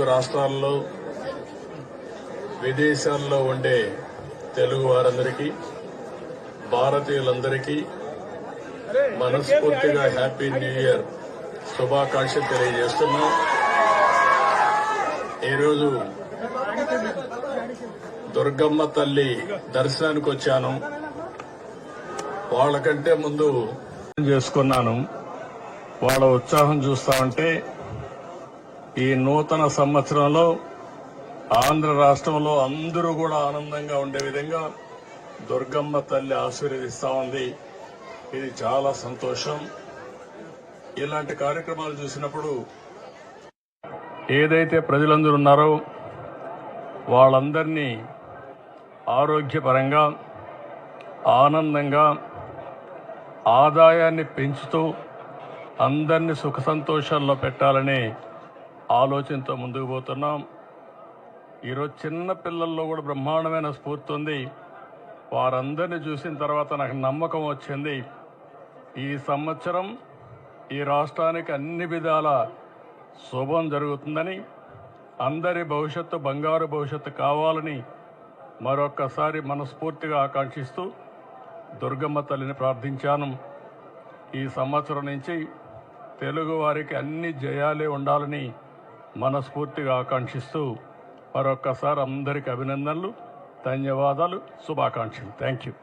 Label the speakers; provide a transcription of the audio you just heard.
Speaker 1: తెలుగు రాష్ట్రాల్లో విదేశాల్లో ఉండే తెలుగు వారందరికీ భారతీయులందరికీ మనస్ఫూర్తిగా హ్యాపీ న్యూ ఇయర్ శుభాకాంక్షలు తెలియజేస్తున్నాం. ఈరోజు దుర్గమ్మ తల్లి దర్శనానికి వచ్చాను. వాళ్ళకంటే ముందు చేసుకున్నాను. వాళ్ళ ఉత్సాహం చూస్తామంటే ఈ నూతన సంవత్సరంలో ఆంధ్ర రాష్ట్రంలో అందరూ కూడా ఆనందంగా ఉండే విధంగా దుర్గమ్మ తల్లి ఆశీర్వదిస్తా ఉంది. ఇది చాలా సంతోషం. ఇలాంటి కార్యక్రమాలు చూసినప్పుడు ఏదైతే ప్రజలందరూ ఉన్నారో వాళ్ళందరినీ ఆరోగ్యపరంగా ఆనందంగా ఆదాయాన్ని పెంచుతూ అందరినీ సుఖ సంతోషాల్లో పెట్టాలనే ఆలోచనతో ముందుకు పోతున్నాం. ఈరోజు చిన్న పిల్లల్లో కూడా బ్రహ్మాండమైన స్ఫూర్తి ఉంది. వారందరినీ చూసిన తర్వాత నాకు నమ్మకం వచ్చింది, ఈ సంవత్సరం ఈ రాష్ట్రానికి అన్ని విధాల శుభం జరుగుతుందని, అందరి భవిష్యత్తు బంగారు భవిష్యత్తు కావాలని మరొక్కసారి మనస్ఫూర్తిగా ఆకాంక్షిస్తూ దుర్గమ్మ తల్లిని ప్రార్థించాను. ఈ సంవత్సరం నుంచి తెలుగు వారికి అన్ని జయాలే ఉండాలని మనస్ఫూర్తిగా ఆకాంక్షిస్తూ మరొక్కసారి అందరికీ అభినందనలు, ధన్యవాదాలు, శుభాకాంక్షలు. Thank you.